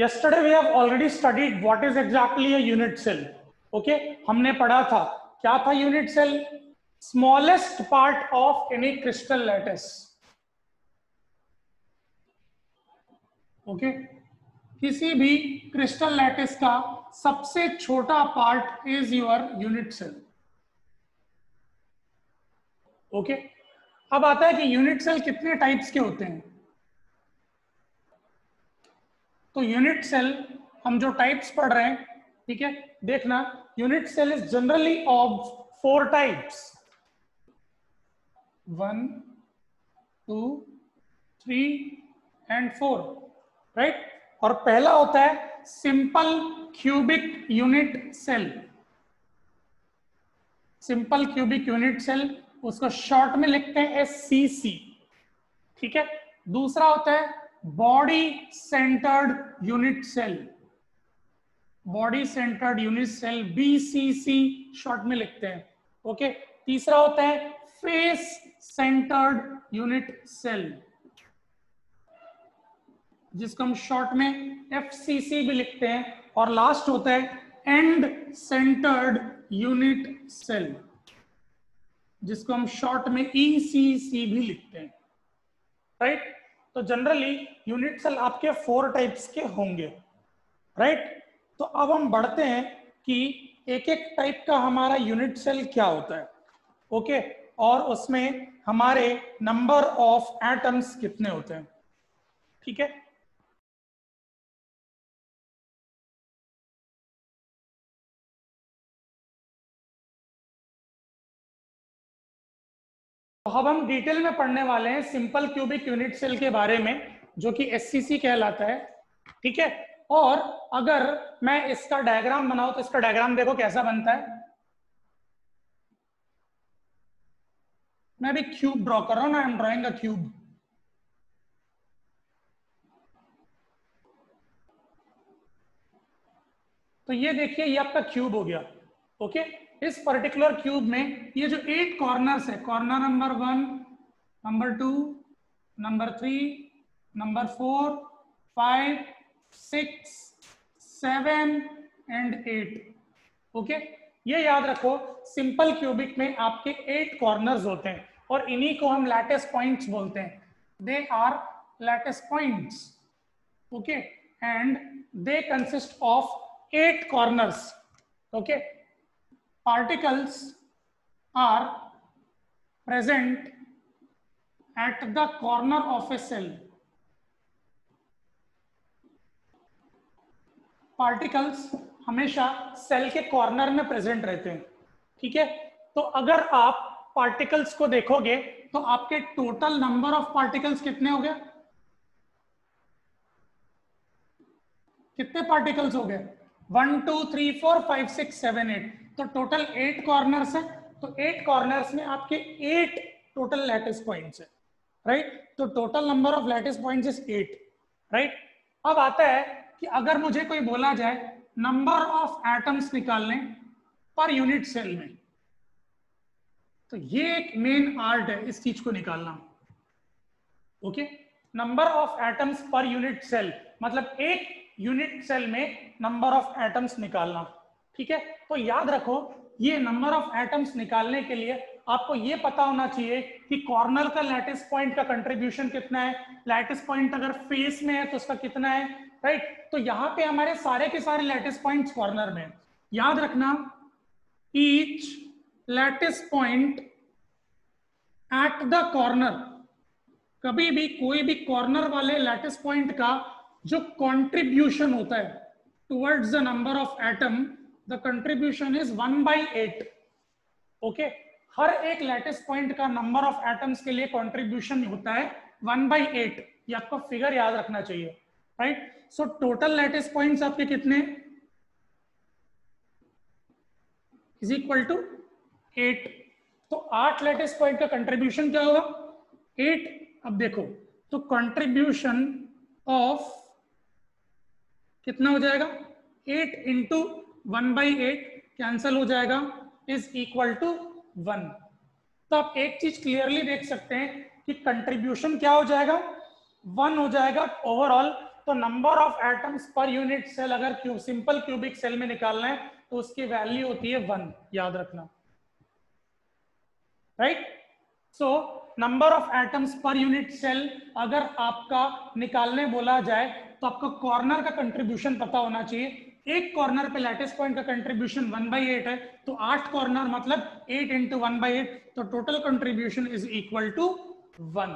Yesterday we have already studied what is exactly a unit cell. Okay, हमने पढ़ा था क्या था unit cell? Smallest part of any crystal lattice. Okay, किसी भी क्रिस्टल लैटिस का सबसे छोटा part is your unit cell. Okay, अब आता है कि यूनिट सेल कितने टाइप्स के होते हैं. तो यूनिट सेल हम जो टाइप्स पढ़ रहे हैं, ठीक है, देखना. Unit cell is generally of 4 types, 1, 2, 3 and 4, right. और पहला होता है simple cubic unit cell. Simple cubic unit cell, उसको शॉर्ट में लिखते हैं SCC, ठीक है. दूसरा होता है body centred unit cell. Body centred unit cell BCC short में लिखते हैं. ओके. तीसरा होता है फेस सेंटर्ड यूनिट सेल, जिसको हम शॉर्ट में FCC भी लिखते हैं. और लास्ट होता है एंड सेंटर्ड यूनिट सेल, जिसको हम शॉर्ट में ECC भी लिखते हैं, राइट. तो जनरली यूनिट सेल आपके 4 टाइप्स के होंगे, राइट. तो अब हम बढ़ते हैं कि एक एक टाइप का हमारा यूनिट सेल क्या होता है. ओके, और उसमें हमारे नंबर ऑफ एटम्स कितने होते हैं, ठीक है. तो अब हम डिटेल में पढ़ने वाले हैं सिंपल क्यूबिक यूनिट सेल के बारे में, जो कि SCC कहलाता है, ठीक है. और अगर मैं इसका डायग्राम बनाऊं तो इसका डायग्राम देखो कैसा बनता है. मैं अभी क्यूब ड्रॉ कर रहा हूं ना, I am drawing a cube. तो ये देखिए, ये आपका क्यूब हो गया. ओके, इस पर्टिकुलर क्यूब में ये जो 8 कॉर्नर्स है, corner number 1, number 2, number 3, number 4, 5, 6, 7 and 8. Okay, ये याद रखो, सिंपल क्यूबिक में आपके 8 कॉर्नर्स होते हैं और इन्हीं को हम लैटिस पॉइंट्स बोलते हैं. They are lattice points. Okay, and they consist of 8 corners. Okay, particles are present at the corner of a cell. Particles हमेशा सेल के कॉर्नर में प्रेजेंट रहते हैं, ठीक है. तो अगर आप पार्टिकल्स को देखोगे तो आपके टोटल नंबर ऑफ पार्टिकल्स कितने हो गए, कितने पार्टिकल्स हो गए? 1, 2, 3, 4, 5, 6, 7, 8. तो टोटल 8 कॉर्नर्स है. तो 8 कॉर्नर्स में आपके 8 टोटल लैटिस पॉइंट्स है, राइट. तो total number of lattice points is 8, right. अब आता है कि अगर मुझे कोई बोला जाए नंबर ऑफ एटम्स निकालने पर यूनिट सेल में, तो ये एक मेन आर्ट है इस चीज को निकालना. Okay, number of atoms per unit cell मतलब एक यूनिट सेल में नंबर ऑफ एटम्स निकालना, ठीक है. तो याद रखो, ये नंबर ऑफ एटम्स निकालने के लिए आपको ये पता होना चाहिए कि कॉर्नर का लैटिस पॉइंट का कंट्रीब्यूशन कितना है. लैटिस पॉइंट अगर फेस में है तो उसका कितना है, राइट. तो यहाँ पे हमारे सारे के सारे लैटिस पॉइंट्स कॉर्नर में. याद रखना, each lattice point at the corner, कभी भी कोई भी कॉर्नर वाले लैटिस पॉइंट का जो कंट्रीब्यूशन होता है towards the number of atom, the contribution is 1/8. Okay, हर एक लैटिस पॉइंट का नंबर ऑफ एटम्स के लिए कंट्रीब्यूशन होता है 1/8. ये आपको फिगर याद रखना चाहिए, right. So total lattice points आपके कितने इज इक्वल टू 8. तो 8 लैटिस पॉइंट का कंट्रीब्यूशन क्या होगा? 8. अब देखो, तो कंट्रीब्यूशन ऑफ कितना हो जाएगा? 8 इंटू 1/8 कैंसल हो जाएगा, इज इक्वल टू 1. तो आप एक चीज क्लियरली देख सकते हैं कि कंट्रीब्यूशन क्या हो जाएगा? 1 हो जाएगा ओवरऑल. तो number of atoms per unit cell अगर सिंपल क्यूबिक सेल में निकालना है तो उसकी वैल्यू होती है 1, याद रखना, right. So number of atoms per unit cell अगर आपका निकालने बोला जाए तो आपको कॉर्नर का कंट्रीब्यूशन पता होना चाहिए। एक कॉर्नर पे लैटिस पॉइंट का कंट्रीब्यूशन 1/8 है, तो 8 कॉर्नर मतलब 8 इंटू 1/8, तो total contribution is equal to 1।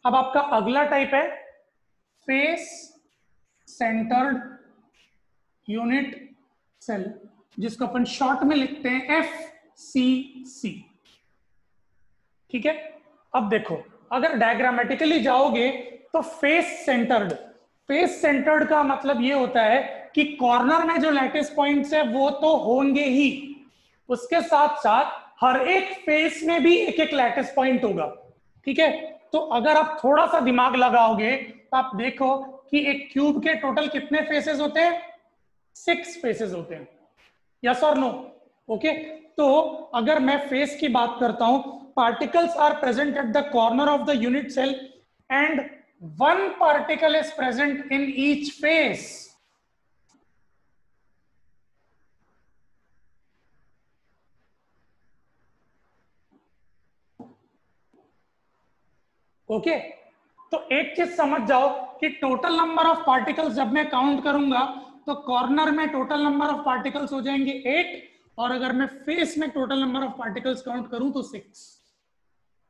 अब आपका अगला टाइप है फेस सेंटर्ड यूनिट सेल, जिसको अपन शॉर्ट में लिखते हैं FCC, ठीक है। अब देखो, अगर डायग्रामेटिकली जाओगे तो फेस सेंटर्ड का मतलब ये होता है कि कॉर्नर में जो लैटिस पॉइंट्स है वो तो होंगे ही, उसके साथ साथ हर एक फेस में भी एक एक लैटिस पॉइंट होगा, ठीक है। तो अगर आप थोड़ा सा दिमाग लगाओगे तो आप देखो कि एक क्यूब के टोटल कितने फेसेस होते हैं, 6 फेसेस होते हैं, यस और नो, ओके। तो अगर मैं फेस की बात करता हूं, particles are present at the corner of the unit cell and one particle is present in each face. Okay, तो एक चीज समझ जाओ कि टोटल नंबर ऑफ पार्टिकल्स जब मैं काउंट करूंगा तो कॉर्नर में टोटल नंबर ऑफ पार्टिकल्स हो जाएंगे 8, और अगर मैं फेस में total number of particles count करूं तो 6,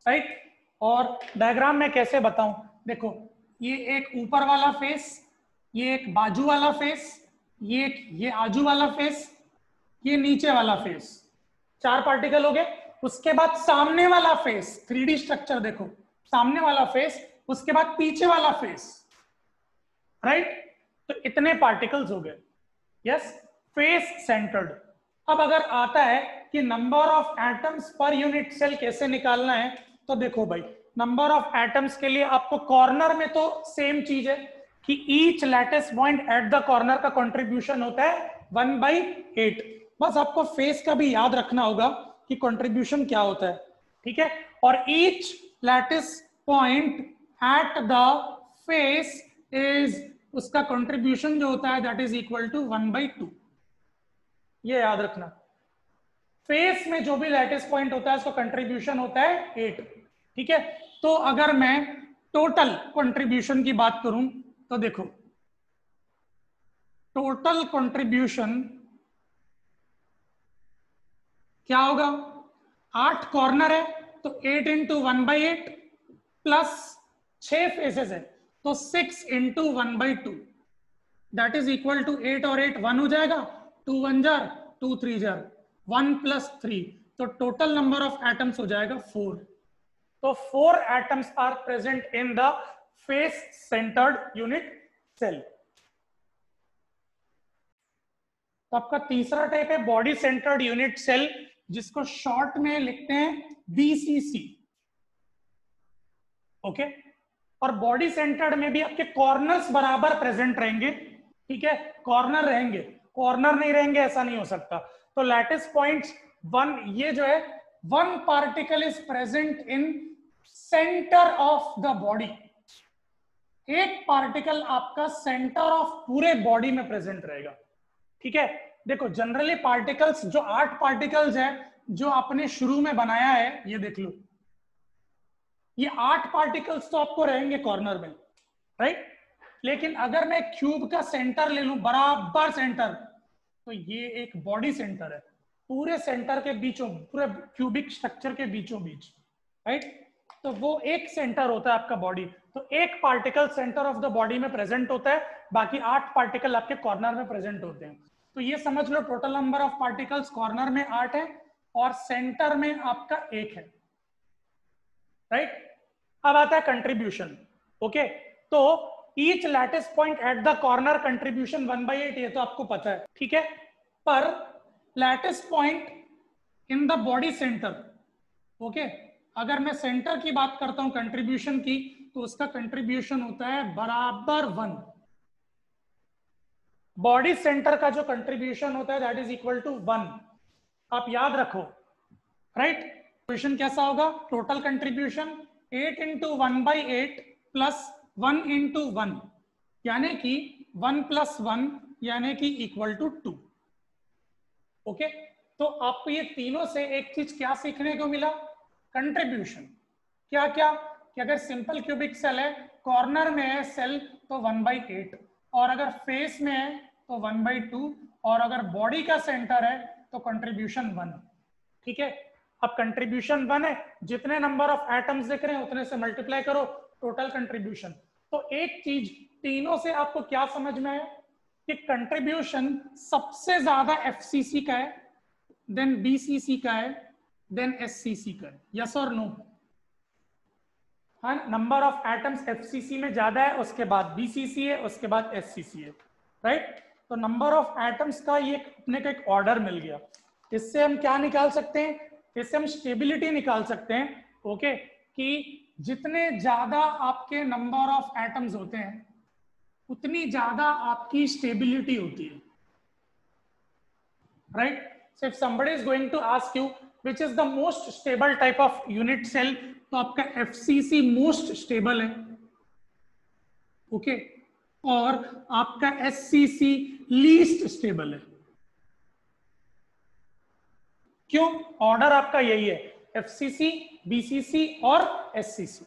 राइट। और डायग्राम में कैसे बताऊं, देखो ये एक ऊपर वाला फेस, ये एक बाजू वाला फेस, ये आजू वाला फेस, ये नीचे वाला फेस, 4 पार्टिकल हो गए। उसके बाद सामने वाला फेस, 3D स्ट्रक्चर देखो, सामने वाला फेस, उसके बाद पीछे वाला फेस, राइट। तो इतने पार्टिकल्स हो गए, यस, फेस सेंटर्ड। अब अगर आता है कि number of atoms per unit cell कैसे निकालना है, तो देखो भाई, नंबर ऑफ एटम्स के लिए आपको कॉर्नर में तो सेम चीज है कि each lattice point at the corner का कंट्रीब्यूशन होता है 1/8। बस आपको फेस का भी याद रखना होगा कि कंट्रीब्यूशन क्या होता है, ठीक है। और each lattice point at the face is, उसका कंट्रीब्यूशन जो होता है दैट इज इक्वल टू 1/2, ये याद रखना। फेस में जो भी लैटिस पॉइंट होता है उसका कंट्रीब्यूशन होता है 8, ठीक है। तो अगर मैं टोटल कंट्रीब्यूशन की बात करूं तो देखो, टोटल कंट्रीब्यूशन क्या होगा, 8 कॉर्नर है तो 8 इंटू 1/8 प्लस 6 फेसेस है तो 6 into 1/2, that is equal to 8 और 8 1 हो जाएगा, 2 1 जार, 2 3 जार, 1 + 3, तो टोटल नंबर ऑफ एटम्स हो जाएगा 4। तो 4 atoms are present in the face centred unit cell. तो आपका तीसरा टाइप है बॉडी सेंटर्ड यूनिट सेल, जिसको शॉर्ट में लिखते हैं BCC, ओके। और बॉडी सेंटर्ड में भी आपके कॉर्नर्स बराबर प्रेजेंट रहेंगे, ठीक है, कॉर्नर रहेंगे, कॉर्नर नहीं रहेंगे ऐसा नहीं हो सकता। तो लैटिस पॉइंट्स 1, ये जो है 1 particle is present in centre of the body, एक पार्टिकल आपका सेंटर ऑफ पूरे बॉडी में प्रेजेंट रहेगा, ठीक है। देखो जनरली पार्टिकल्स जो 8 पार्टिकल्स है जो आपने शुरू में बनाया है, ये देख लो, ये 8 पार्टिकल्स तो आपको रहेंगे कॉर्नर में, राइट। लेकिन अगर मैं क्यूब का सेंटर ले लूं, बराबर सेंटर, तो ये एक बॉडी सेंटर है, पूरे सेंटर के बीचों, पूरे क्यूबिक स्ट्रक्चर के बीचों बीच, राइट। तो वो एक सेंटर होता है आपका बॉडी, तो एक particle centre of the body में प्रेजेंट होता है, बाकी 8 पार्टिकल आपके कॉर्नर में प्रेजेंट होते हैं। तो ये समझ लो total number of particles corner में 8 है और सेंटर में आपका 1 है, राइट। अब आता है कंट्रीब्यूशन, ओके। तो each lattice point at the corner contribution 1/8, ये तो आपको पता है, ठीक है। पर lattice point in the body centre, okay, अगर मैं सेंटर की बात करता हूं कंट्रीब्यूशन की, तो उसका कंट्रीब्यूशन होता है बराबर 1। बॉडी सेंटर का जो कंट्रीब्यूशन होता है दैट इज इक्वल टू 1, आप याद रखो, राइट। क्वेश्चन कैसा होगा, total contribution 8 into 1/8 plus 1 into 1 यानी कि 1 + 1 यानी कि इक्वल टू 2। ओके, तो आपको ये तीनों से एक चीज क्या सीखने को मिला? कंट्रीब्यूशन। क्या क्या कि अगर सिंपल क्यूबिक सेल है, कॉर्नर में है सेल तो 1/8, और अगर फेस में है तो 1/2, और अगर बॉडी का सेंटर है तो कंट्रीब्यूशन 1। ठीक है, अब कंट्रीब्यूशन 1 है, जितने नंबर ऑफ एटम्स दिख रहे हैं उतने से मल्टीप्लाई करो, टोटल कंट्रीब्यूशन। तो एक चीज तीनों से आपको क्या समझ में है कि कंट्रीब्यूशन सबसे ज्यादा एफसीसी का है, देन बीसीसी का है, देन एससीसी का है। यस और नो? हाँ, नंबर ऑफ एटम्स एफसीसी में ज्यादा है, उसके बाद बीसीसी है, उसके बाद एससीसी है, राइट? तो नंबर ऑफ एटम्स का ये अपने को एक ऑर्डर मिल गया। इससे हम क्या निकाल सकते हैं? इससे हम स्टेबिलिटी निकाल सकते हैं। ओके, कि जितने ज्यादा आपके नंबर ऑफ एटम्स होते हैं उतनी ज्यादा आपकी स्टेबिलिटी होती है, right? So if somebody is going to ask you which is the most stable type of unit cell, तो आपका एफसीसी मोस्ट स्टेबल है। ओके, और आपका एससीसी लीस्ट स्टेबल है। क्यों? ऑर्डर आपका यही है, एफसीसी, बीसीसी और एससीसी।